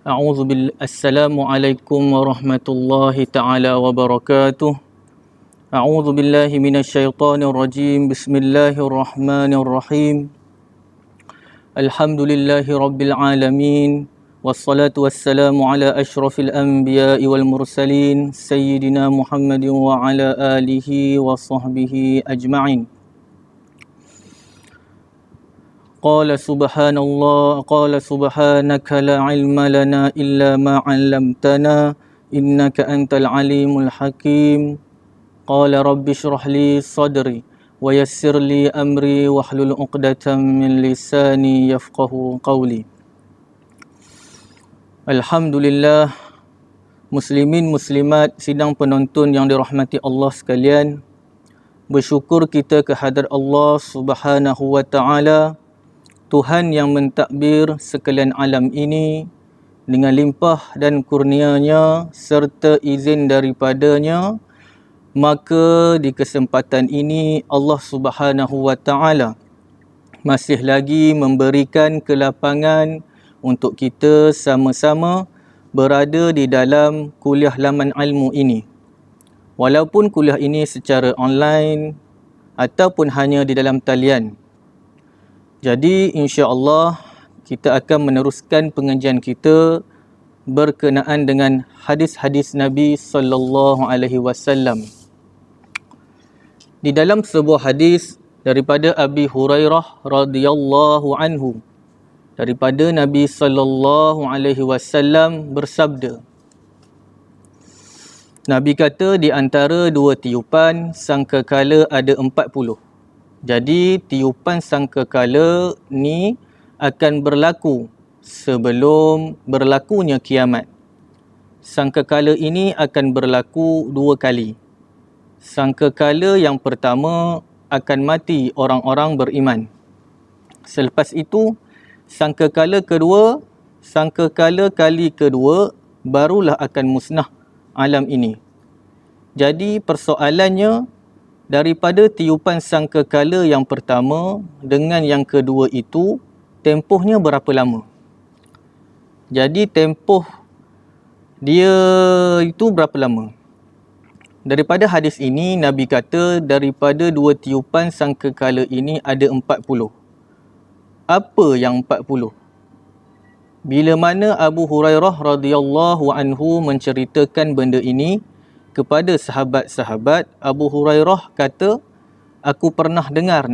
Assalamualaikum warahmatullahi ta'ala wabarakatuh. A'udzu billahi minasyaitonir rajim. Bismillahirrahmanirrahim. Alhamdulillahi rabbil alamin. Wassalatu wassalamu ala asyrafil anbiya'i wal mursalin sayyidina Muhammadin wa ala alihi wa sahbihi ajma'in. قال سبحانك لا علم لنا إلا ما علمتنا إنك أنت العليم الحكيم قال رب اشرح لي صدري ويسر لي أمري واحلل عقدة من لساني يفقه قولي. Alhamdulillah, muslimin muslimat sidang penonton yang dirahmati Allah sekalian, bersyukur kita kehadrat Allah Subhanahu wa taala, Tuhan yang mentadbir sekalian alam ini dengan limpah dan kurnianya serta izin daripadanya. Maka di kesempatan ini Allah Subhanahu wa taala masih lagi memberikan kelapangan untuk kita sama-sama berada di dalam kuliah laman ilmu ini. Walaupun kuliah ini secara online ataupun hanya di dalam talian. Jadi insya-Allah kita akan meneruskan pengajian kita berkenaan dengan hadis-hadis Nabi sallallahu alaihi wasallam. Di dalam sebuah hadis daripada Abi Hurairah radhiyallahu anhu, daripada Nabi sallallahu alaihi wasallam bersabda, Nabi kata di antara dua tiupan sangkakala ada 40. Jadi tiupan sangkakala ni akan berlaku sebelum berlakunya kiamat. Sangkakala ini akan berlaku dua kali. Sangkakala yang pertama akan mati orang-orang beriman. Selepas itu sangkakala kali kedua barulah akan musnah alam ini. Jadi persoalannya, daripada tiupan sangkakala yang pertama dengan yang kedua itu, tempohnya berapa lama? Jadi tempoh dia itu berapa lama? Daripada hadis ini, Nabi kata daripada dua tiupan sangkakala ini ada 40. Apa yang 40? Bila mana Abu Hurairah radhiyallahu anhu menceritakan benda ini kepada sahabat-sahabat, Abu Hurairah kata, aku pernah dengar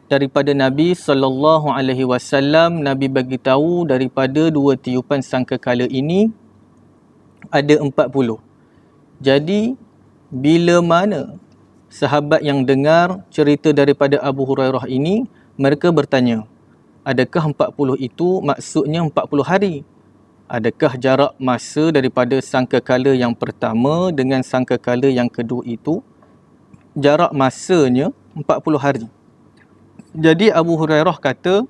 daripada Nabi sallallahu alaihi wasallam, Nabi bagi tahu daripada dua tiupan sangkakala ini ada 40. Jadi bila mana sahabat yang dengar cerita daripada Abu Hurairah ini, mereka bertanya, adakah 40 itu maksudnya 40 hari? Adakah jarak masa daripada sangkakala yang pertama dengan sangkakala yang kedua itu jarak masanya 40 hari? Jadi Abu Hurairah kata,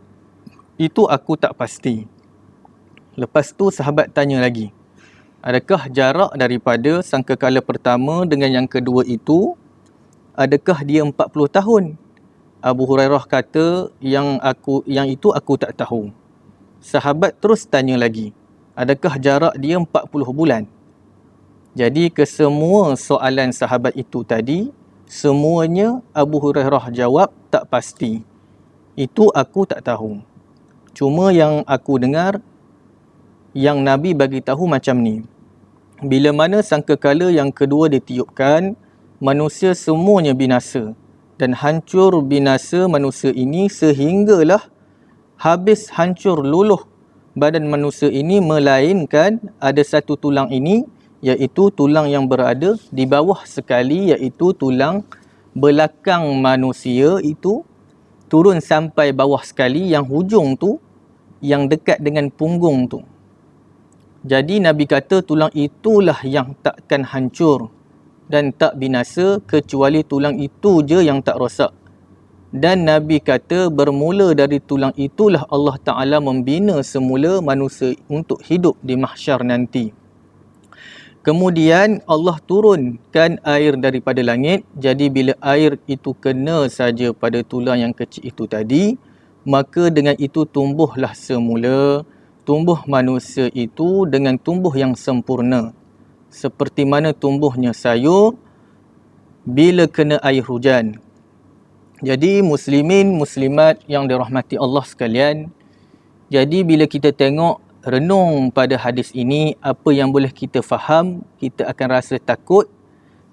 itu aku tak pasti. Lepas tu sahabat tanya lagi, adakah jarak daripada sangkakala pertama dengan yang kedua itu, adakah dia 40 tahun? Abu Hurairah kata, yang itu aku tak tahu. Sahabat terus tanya lagi, adakah jarak dia 40 bulan? Jadi kesemua soalan sahabat itu tadi, semuanya Abu Hurairah jawab tak pasti. Itu aku tak tahu. Cuma yang aku dengar, yang Nabi bagi tahu macam ni. Bila mana sangkakala yang kedua ditiupkan, manusia semuanya binasa. Dan hancur binasa manusia ini sehinggalah habis hancur luluh badan manusia ini, melainkan ada satu tulang ini, iaitu tulang yang berada di bawah sekali, iaitu tulang belakang manusia itu turun sampai bawah sekali, yang hujung tu yang dekat dengan punggung tu. Jadi Nabi kata tulang itulah yang takkan hancur dan tak binasa, kecuali tulang itu je yang tak rosak. Dan Nabi kata bermula dari tulang itulah Allah Ta'ala membina semula manusia untuk hidup di mahsyar nanti. Kemudian Allah turunkan air daripada langit. Jadi bila air itu kena saja pada tulang yang kecil itu tadi, maka dengan itu tumbuhlah semula tumbuh manusia itu dengan tumbuh yang sempurna. Seperti mana tumbuhnya sayur bila kena air hujan. Jadi muslimin, muslimat yang dirahmati Allah sekalian, jadi bila kita tengok renung pada hadis ini, apa yang boleh kita faham, kita akan rasa takut.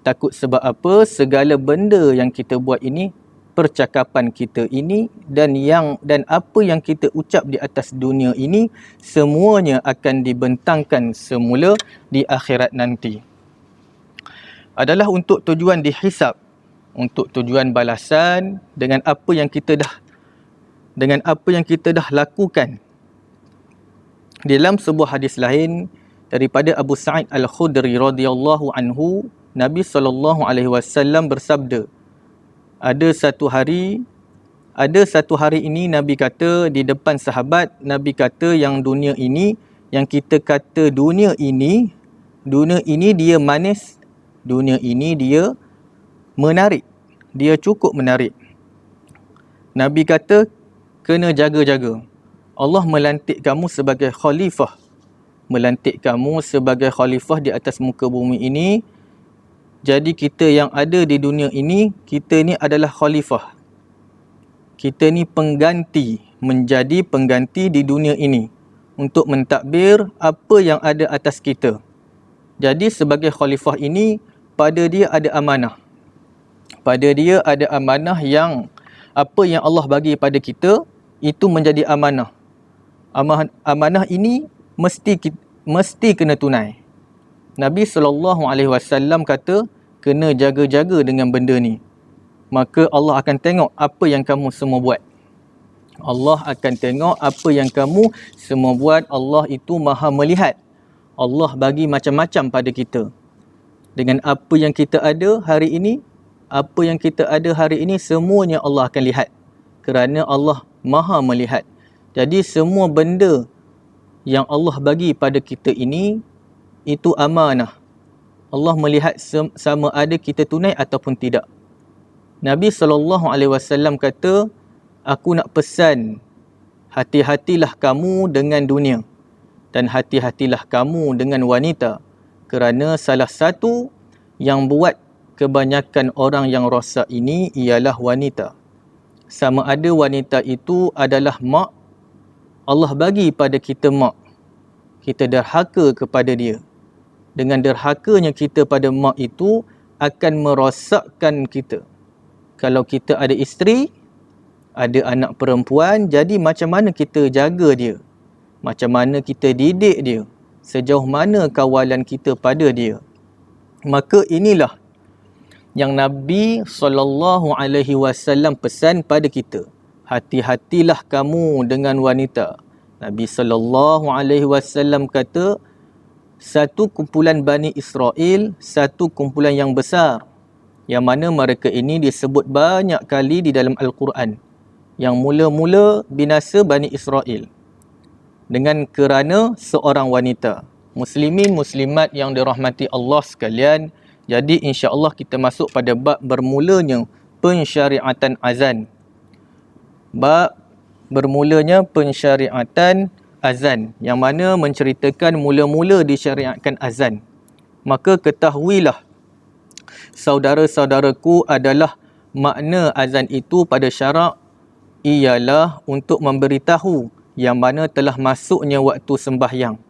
Takut sebab apa? Segala benda yang kita buat ini, percakapan kita ini dan apa yang kita ucap di atas dunia ini, semuanya akan dibentangkan semula di akhirat nanti. Adalah untuk tujuan dihisap, untuk tujuan balasan dengan apa yang kita dah lakukan. Dalam sebuah hadis lain daripada Abu Sa'id Al-Khudri radhiyallahu anhu, Nabi SAW bersabda, ada satu hari ini Nabi kata di depan sahabat, Nabi kata yang dunia ini, yang kita kata dunia ini dia manis, dunia ini dia menarik, dia cukup menarik. Nabi kata kena jaga-jaga. Allah melantik kamu sebagai khalifah, di atas muka bumi ini. Jadi kita yang ada di dunia ini, kita ni adalah khalifah. Kita ni menjadi pengganti di dunia ini untuk mentadbir apa yang ada atas kita. Jadi sebagai khalifah ini, pada dia ada amanah. Pada dia ada amanah yang apa yang Allah bagi pada kita, itu menjadi amanah. Amanah ini mesti kena tunai. Nabi SAW kata, kena jaga-jaga dengan benda ni. Maka Allah akan tengok apa yang kamu semua buat. Allah akan tengok apa yang kamu semua buat. Allah itu maha melihat. Allah bagi macam-macam pada kita. Dengan apa yang kita ada hari ini, semuanya Allah akan lihat. Kerana Allah maha melihat. Jadi semua benda yang Allah bagi pada kita ini, itu amanah. Allah melihat sama ada kita tunai ataupun tidak. Nabi SAW kata, aku nak pesan, hati-hatilah kamu dengan dunia dan hati-hatilah kamu dengan wanita. Kerana salah satu yang buat kebanyakan orang yang rosak ini ialah wanita. Sama ada wanita itu adalah mak, Allah bagi pada kita mak, kita derhaka kepada dia. Dengan derhakanya kita pada mak itu akan merosakkan kita. Kalau kita ada isteri, ada anak perempuan, jadi macam mana kita jaga dia? Macam mana kita didik dia? Sejauh mana kawalan kita pada dia? Maka inilah yang Nabi SAW pesan pada kita. Hati-hatilah kamu dengan wanita. Nabi SAW kata, satu kumpulan Bani Israel, satu kumpulan yang besar, yang mana mereka ini disebut banyak kali di dalam Al-Quran. Yang mula-mula binasa Bani Israel dengan kerana seorang wanita. Muslimin, muslimat yang dirahmati Allah sekalian, jadi insya-Allah kita masuk pada bab bermulanya pensyariatan azan. Bab bermulanya pensyariatan azan, yang mana menceritakan mula-mula disyariatkan azan. Maka ketahuilah saudara-saudaraku, adalah makna azan itu pada syarak ialah untuk memberitahu yang mana telah masuknya waktu sembahyang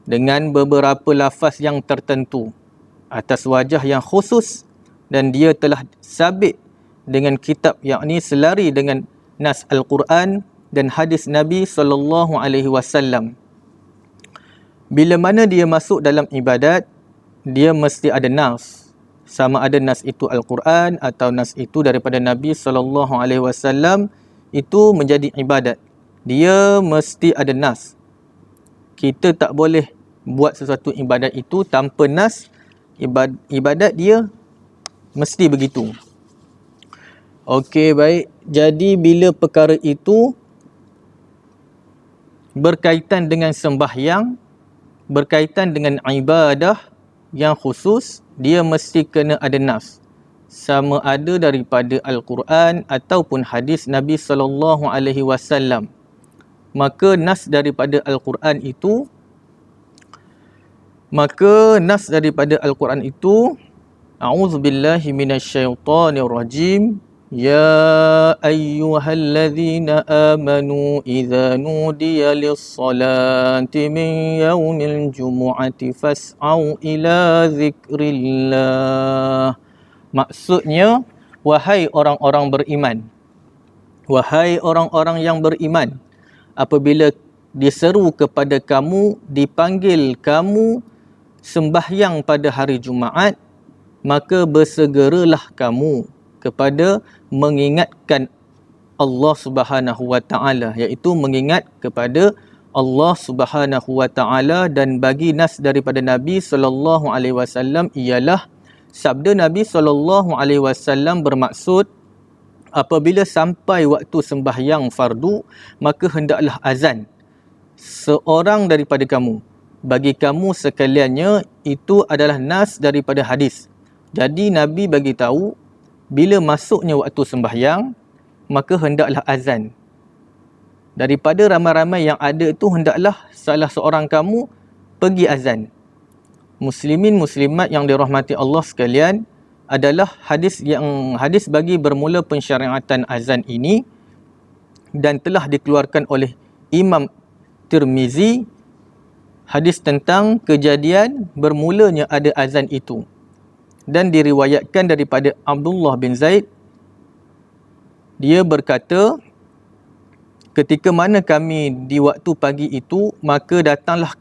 dengan beberapa lafaz yang tertentu atas wajah yang khusus, dan dia telah sabit dengan kitab, yakni selari dengan nas Al-Quran dan hadis Nabi SAW. Bila mana dia masuk dalam ibadat, dia mesti ada nas. Sama ada nas itu Al-Quran atau nas itu daripada Nabi SAW, itu menjadi ibadat. Dia mesti ada nas. Kita tak boleh buat sesuatu ibadat itu tanpa nas. Ibadat dia mesti begitu. Okey, baik. Jadi bila perkara itu berkaitan dengan sembahyang, berkaitan dengan ibadah yang khusus, dia mesti kena ada nas. Sama ada daripada Al-Quran ataupun hadis Nabi SAW. maka nas daripada Al-Quran itu A'udzubillahi minasyaitonir rajim. Ya ayyuhalladzina amanu idza nudiya lis-salati min yaumil jumu'ati fas'au ila dzikrillah. Maksudnya, wahai orang-orang beriman, wahai orang-orang yang beriman, apabila diseru kepada kamu, dipanggil kamu sembahyang pada hari Jumaat, maka bersegeralah kamu kepada mengingatkan Allah Subhanahu wa taala, iaitu mengingat kepada Allah Subhanahu wa taala. Dan bagi nas daripada Nabi sallallahu alaihi wasallam ialah sabda Nabi sallallahu alaihi wasallam bermaksud, apabila sampai waktu sembahyang fardu, maka hendaklah azan seorang daripada kamu. Bagi kamu sekaliannya, itu adalah nas daripada hadis. Jadi Nabi bagi tahu, bila masuknya waktu sembahyang, maka hendaklah azan. Daripada ramai-ramai yang ada itu, hendaklah salah seorang kamu pergi azan. Muslimin muslimat yang dirahmati Allah sekalian, adalah hadis bagi bermula pensyariatan azan ini, dan telah dikeluarkan oleh Imam Tirmizi, hadis tentang kejadian bermulanya ada azan itu. Dan diriwayatkan daripada Abdullah bin Zaid, dia berkata, ketika mana kami di waktu pagi itu, maka datanglah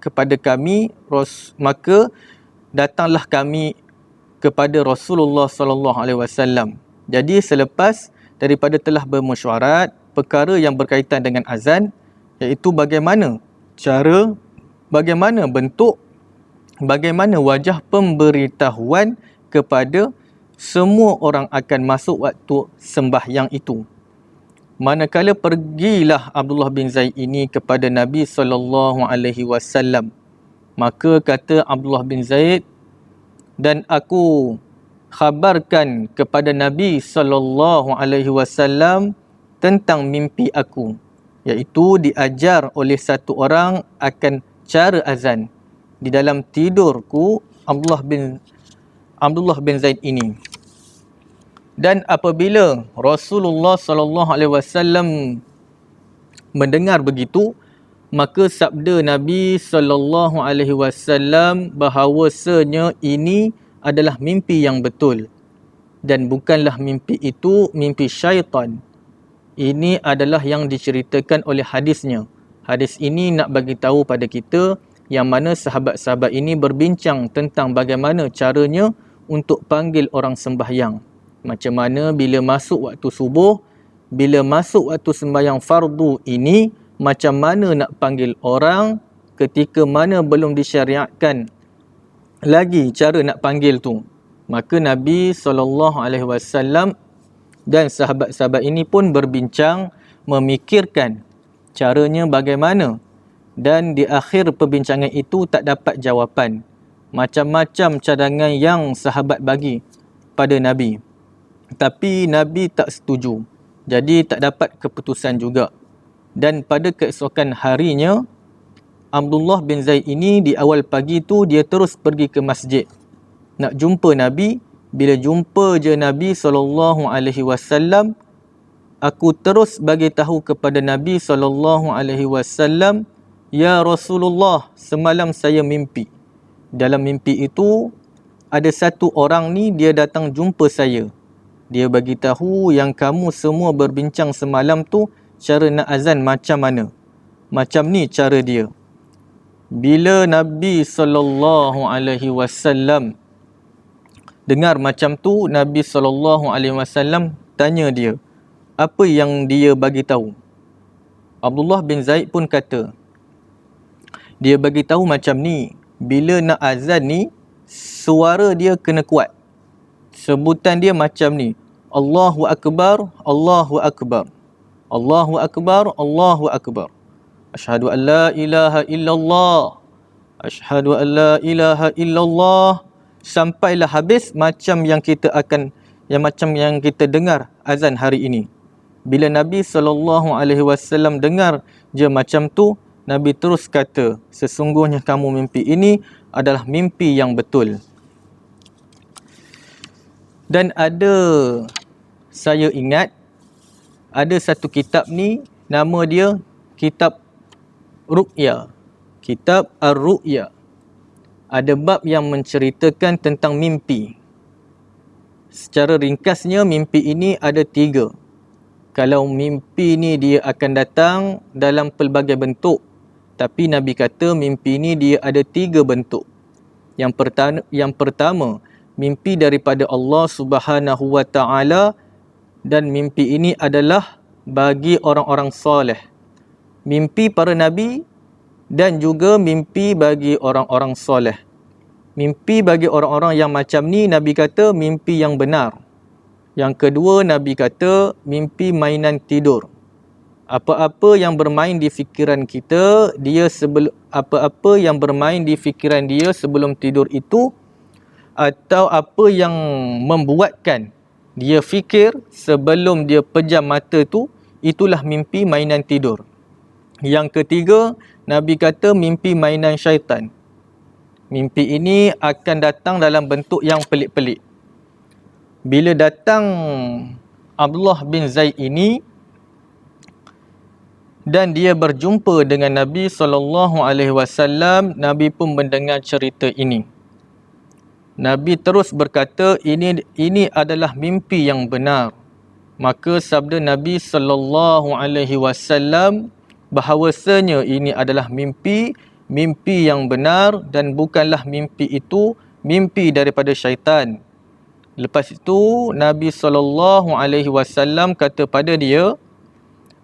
kami kepada Rasulullah sallallahu alaihi wasallam. Jadi selepas daripada telah bermesyuarat perkara yang berkaitan dengan azan, iaitu bagaimana cara, bagaimana bentuk, bagaimana wajah pemberitahuan kepada semua orang akan masuk waktu sembahyang itu. Manakala pergilah Abdullah bin Zaid ini kepada Nabi sallallahu alaihi wasallam, maka kata Abdullah bin Zaid, dan aku khabarkan kepada Nabi sallallahu alaihi wasallam tentang mimpi aku, iaitu diajar oleh satu orang akan cara azan di dalam tidurku, Abdullah bin Zaid ini. Dan apabila Rasulullah sallallahu alaihi wasallam mendengar begitu, maka sabda Nabi sallallahu alaihi wasallam bahawasanya ini adalah mimpi yang betul, dan bukanlah mimpi itu mimpi syaitan. Ini adalah yang diceritakan oleh hadisnya. Hadis ini nak bagi tahu pada kita yang mana sahabat-sahabat ini berbincang tentang bagaimana caranya untuk panggil orang sembahyang. Macam mana bila masuk waktu subuh, bila masuk waktu sembahyang fardu ini, macam mana nak panggil orang ketika mana belum disyariatkan lagi cara nak panggil tu. Maka Nabi SAW dan sahabat-sahabat ini pun berbincang, memikirkan caranya bagaimana. Dan di akhir perbincangan itu tak dapat jawapan. Macam-macam cadangan yang sahabat bagi pada Nabi, tapi Nabi tak setuju. Jadi tak dapat keputusan juga. Dan pada keesokan harinya, Abdullah bin Zaid ini di awal pagi tu dia terus pergi ke masjid nak jumpa Nabi. Bila jumpa je Nabi SAW, aku terus bagi tahu kepada Nabi SAW, ya Rasulullah, semalam saya mimpi. Dalam mimpi itu ada satu orang ni, dia datang jumpa saya. Dia bagi tahu yang kamu semua berbincang semalam tu cara nak azan macam mana. Macam ni cara dia. Bila Nabi SAW dengar macam tu, Nabi SAW tanya dia, apa yang dia bagi tahu? Abdullah bin Zaid pun kata, dia bagi tahu macam ni, bila nak azan ni, suara dia kena kuat. Sebutan dia macam ni, Allahu Akbar, Allahu Akbar, Allahu Akbar, Allahu Akbar. Asyhadu an la ilaha illallah, asyhadu an la ilaha illallah. Sampailah habis macam yang kita dengar azan hari ini. Bila Nabi SAW dengar je macam tu, Nabi terus kata, sesungguhnya kamu mimpi ini adalah mimpi yang betul. Dan saya ingat, ada satu kitab ni, nama dia Kitab Ru'ya. Kitab Ar-Ru'ya. Ada bab yang menceritakan tentang mimpi. Secara ringkasnya, mimpi ini ada 3. Kalau mimpi ni dia akan datang dalam pelbagai bentuk. Tapi Nabi kata mimpi ni dia ada 3 bentuk. Yang pertama, mimpi daripada Allah Subhanahu Wa Taala, dan mimpi ini adalah bagi orang-orang soleh. Mimpi para nabi dan juga mimpi bagi orang-orang soleh. Mimpi bagi orang-orang yang macam ni, Nabi kata mimpi yang benar. Yang kedua, Nabi kata mimpi mainan tidur. Apa-apa yang bermain di fikiran kita, apa-apa yang bermain di fikiran dia sebelum tidur itu, atau apa yang membuatkan dia fikir sebelum dia pejam mata tu, itulah mimpi mainan tidur. Yang ketiga, Nabi kata mimpi mainan syaitan. Mimpi ini akan datang dalam bentuk yang pelik-pelik. Bila datang Abdullah bin Zaid ini dan dia berjumpa dengan Nabi SAW, Nabi pun mendengar cerita ini. Nabi terus berkata, ini adalah mimpi yang benar. Maka sabda Nabi SAW bahawasanya ini adalah mimpi yang benar dan bukanlah mimpi itu mimpi daripada syaitan. Lepas itu Nabi SAW kata pada dia,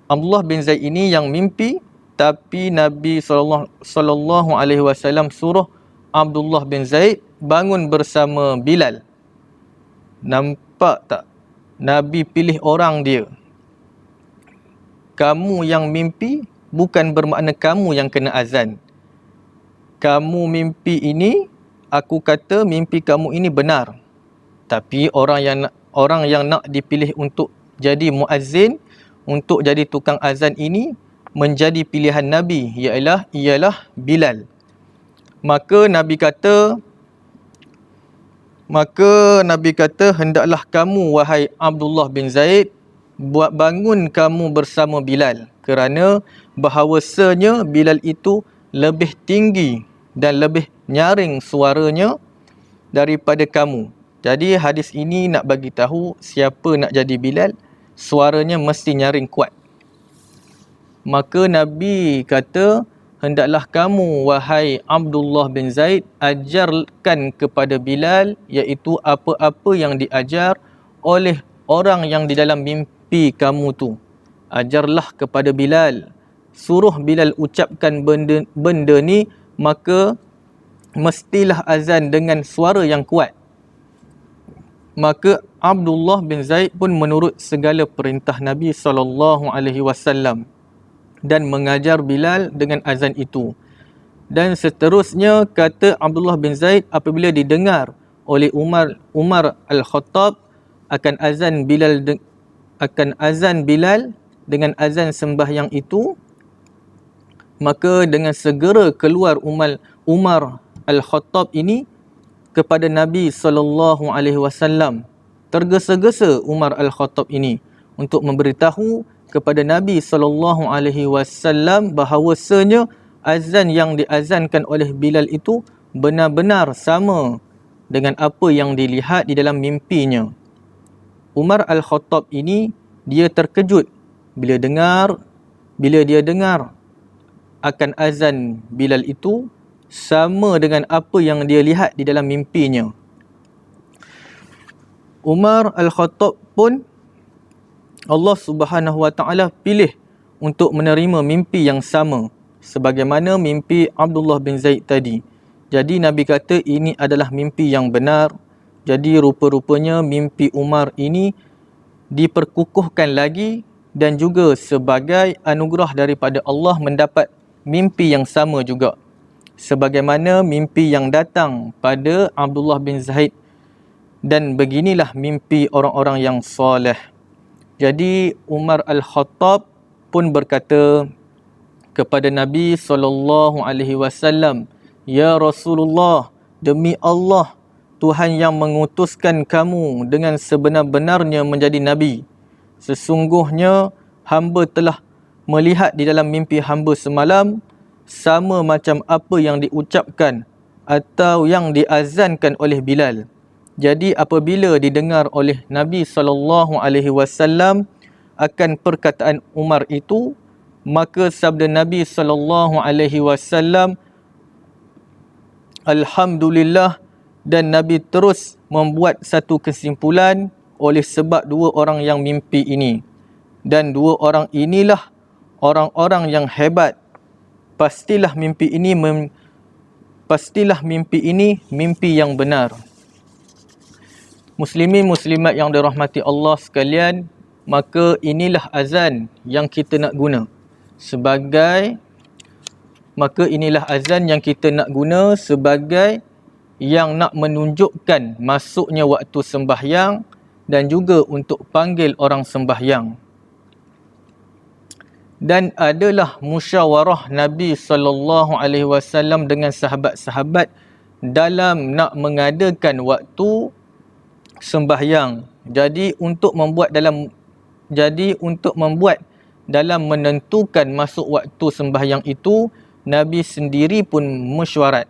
Abdullah bin Zaid ini yang mimpi, tapi Nabi SAW suruh Abdullah bin Zaid bangun bersama Bilal. Nampak tak? Nabi pilih orang dia. Kamu yang mimpi bukan bermakna kamu yang kena azan. Kamu mimpi ini, aku kata mimpi kamu ini benar. Tapi orang yang nak dipilih untuk jadi muazzin, untuk jadi tukang azan ini menjadi pilihan Nabi, ialah Bilal. Maka Nabi kata, hendaklah kamu wahai Abdullah bin Zaid buat bangun kamu bersama Bilal, kerana bahawasanya Bilal itu lebih tinggi dan lebih nyaring suaranya daripada kamu. Jadi hadis ini nak bagi tahu siapa nak jadi Bilal, suaranya mesti nyaring kuat. Maka Nabi kata, hendaklah kamu wahai Abdullah bin Zaid ajarkan kepada Bilal, iaitu apa-apa yang diajar oleh orang yang di dalam mimpi kamu tu. Ajarlah kepada Bilal. Suruh Bilal ucapkan benda ni, maka mestilah azan dengan suara yang kuat. Maka Abdullah bin Zaid pun menurut segala perintah Nabi SAW dan mengajar Bilal dengan azan itu. Dan seterusnya, kata Abdullah bin Zaid, apabila didengar oleh Umar Al-Khattab akan azan Bilal dengan azan sembahyang itu, maka dengan segera keluar Umar Al-Khattab ini kepada Nabi SAW. Tergesa-gesa Umar Al-Khattab ini untuk memberitahu kepada Nabi SAW bahawasanya azan yang diazankan oleh Bilal itu benar-benar sama dengan apa yang dilihat di dalam mimpinya. Umar Al-Khattab ini dia terkejut bila dia dengar akan azan Bilal itu sama dengan apa yang dia lihat di dalam mimpinya. Umar Al-Khattab pun Allah Subhanahu Wa Taala pilih untuk menerima mimpi yang sama sebagaimana mimpi Abdullah bin Zaid tadi. Jadi Nabi kata ini adalah mimpi yang benar. Jadi rupa-rupanya mimpi Umar ini diperkukuhkan lagi dan juga sebagai anugerah daripada Allah mendapat mimpi yang sama juga, sebagaimana mimpi yang datang pada Abdullah bin Zaid. Dan beginilah mimpi orang-orang yang soleh. Jadi Umar Al-Khattab pun berkata kepada Nabi SAW, "Ya Rasulullah, demi Allah, Tuhan yang mengutuskan kamu dengan sebenar-benarnya menjadi Nabi. Sesungguhnya hamba telah melihat di dalam mimpi hamba semalam sama macam apa yang diucapkan atau yang diazankan oleh Bilal." Jadi apabila didengar oleh Nabi SAW akan perkataan Umar itu, maka sabda Nabi SAW, "Alhamdulillah," dan Nabi terus membuat satu kesimpulan, oleh sebab dua orang yang mimpi ini, dan dua orang inilah orang-orang yang hebat. Pastilah mimpi ini mimpi yang benar. Muslimin muslimat yang dirahmati Allah sekalian, maka inilah azan yang kita nak guna sebagai yang nak menunjukkan masuknya waktu sembahyang dan juga untuk panggil orang sembahyang. Dan adalah musyawarah Nabi SAW dengan sahabat-sahabat dalam nak mengadakan waktu sembahyang. Jadi untuk membuat dalam menentukan masuk waktu sembahyang itu, Nabi sendiri pun mesyuarat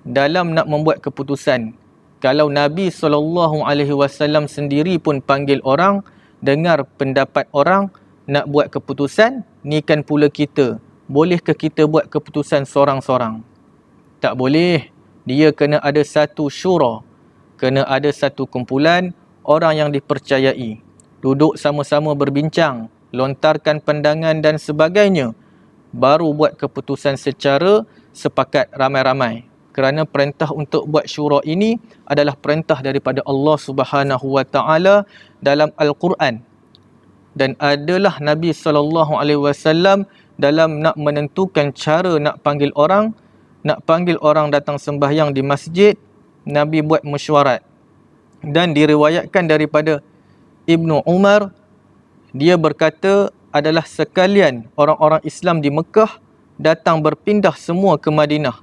dalam nak membuat keputusan. Kalau Nabi SAW sendiri pun panggil orang, dengar pendapat orang, nak buat keputusan, ni kan pula kita. Bolehkah kita buat keputusan seorang-seorang? Tak boleh. Dia kena ada satu syura, kena ada satu kumpulan orang yang dipercayai. Duduk sama-sama berbincang, lontarkan pandangan dan sebagainya. Baru buat keputusan secara sepakat ramai-ramai. Kerana perintah untuk buat syura ini adalah perintah daripada Allah Subhanahu Wa Taala dalam Al-Quran. Dan adalah Nabi SAW dalam nak menentukan cara nak panggil orang datang sembahyang di masjid, Nabi buat mesyuarat. Dan diriwayatkan daripada Ibnu Umar, dia berkata adalah sekalian orang-orang Islam di Mekah datang berpindah semua ke Madinah.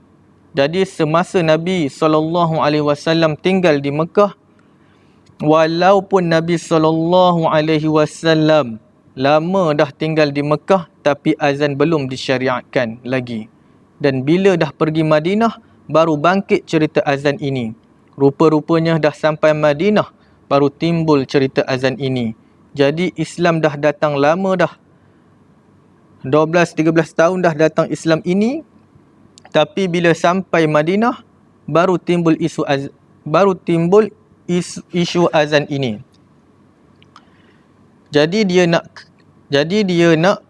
Jadi semasa Nabi SAW tinggal di Mekah, walaupun Nabi SAW lama dah tinggal di Mekah, tapi azan belum disyariatkan lagi. Dan bila dah pergi Madinah, baru bangkit cerita azan ini. Rupa-rupanya dah sampai Madinah, baru timbul cerita azan ini. Jadi Islam dah datang lama dah. 12-13 tahun dah datang Islam ini. Tapi bila sampai Madinah, baru timbul isu azan ini. Jadi dia nak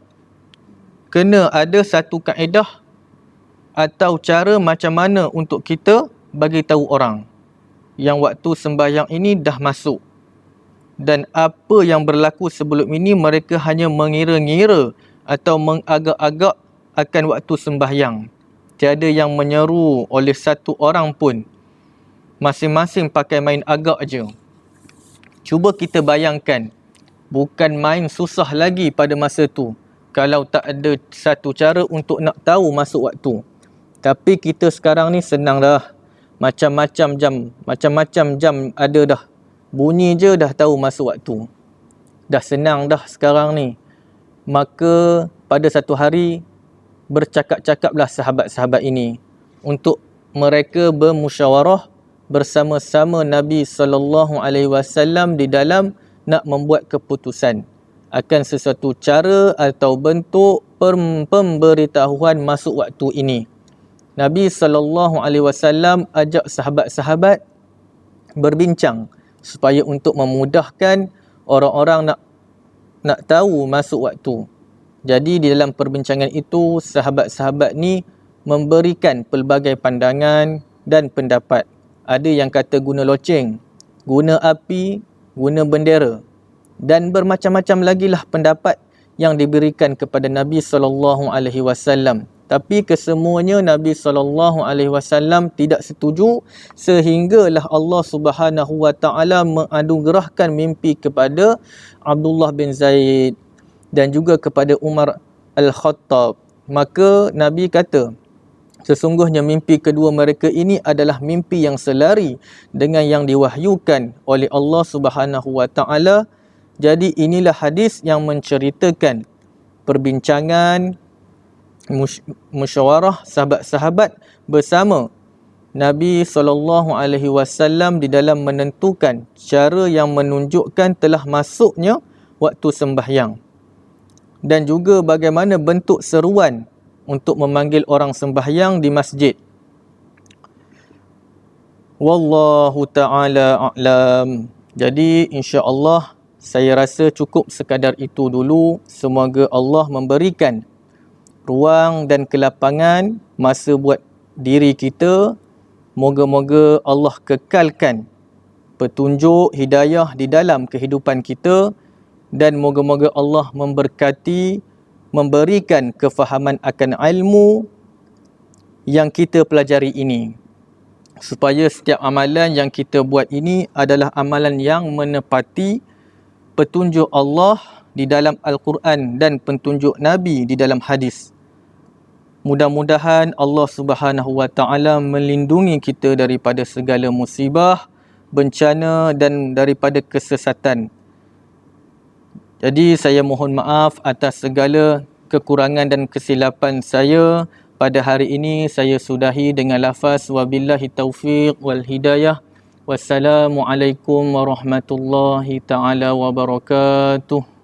kena ada satu kaedah atau cara macam mana untuk kita bagi tahu orang yang waktu sembahyang ini dah masuk. Dan apa yang berlaku sebelum ini mereka hanya mengira-ngira atau mengagak-agak akan waktu sembahyang. Tiada yang menyeru oleh satu orang pun. Masing-masing pakai main agak je. Cuba kita bayangkan, bukan main susah lagi pada masa tu kalau tak ada satu cara untuk nak tahu masuk waktu. Tapi kita sekarang ni senang dah. Macam-macam jam ada dah. Bunyi je dah tahu masuk waktu. Dah senang dah sekarang ni. Maka pada satu hari bercakap-cakaplah sahabat-sahabat ini untuk mereka bermusyawarah bersama-sama Nabi SAW di dalam nak membuat keputusan akan sesuatu cara atau bentuk pemberitahuan masuk waktu ini. Nabi SAW ajak sahabat-sahabat berbincang supaya untuk memudahkan orang-orang nak tahu masuk waktu. Jadi di dalam perbincangan itu, sahabat-sahabat ni memberikan pelbagai pandangan dan pendapat. Ada yang kata guna loceng, guna api, guna bendera, dan bermacam-macam lagi lah pendapat yang diberikan kepada Nabi SAW. Tapi kesemuanya Nabi SAW tidak setuju, sehinggalah Allah Subhanahu Wa Taala menganugerahkan mimpi kepada Abdullah bin Zaid dan juga kepada Umar Al-Khattab. Maka Nabi kata, sesungguhnya mimpi kedua mereka ini adalah mimpi yang selari dengan yang diwahyukan oleh Allah Subhanahu Wa Taala. Jadi inilah hadis yang menceritakan perbincangan musyawarah sahabat-sahabat bersama Nabi SAW di dalam menentukan cara yang menunjukkan telah masuknya waktu sembahyang, dan juga bagaimana bentuk seruan untuk memanggil orang sembahyang di masjid. Wallahu ta'ala a'lam. Jadi insya-Allah saya rasa cukup sekadar itu dulu. Semoga Allah memberikan ruang dan kelapangan masa buat diri kita. Moga-moga Allah kekalkan petunjuk hidayah di dalam kehidupan kita, dan moga-moga Allah memberkati, memberikan kefahaman akan ilmu yang kita pelajari ini, supaya setiap amalan yang kita buat ini adalah amalan yang menepati petunjuk Allah di dalam Al-Quran dan petunjuk Nabi di dalam hadis. Mudah-mudahan Allah Subhanahu Wa Taala melindungi kita daripada segala musibah, bencana dan daripada kesesatan. Jadi saya mohon maaf atas segala kekurangan dan kesilapan saya. Pada hari ini saya sudahi dengan lafaz wabillahi taufiq wal hidayah. Wassalamualaikum warahmatullahi taala wabarakatuh.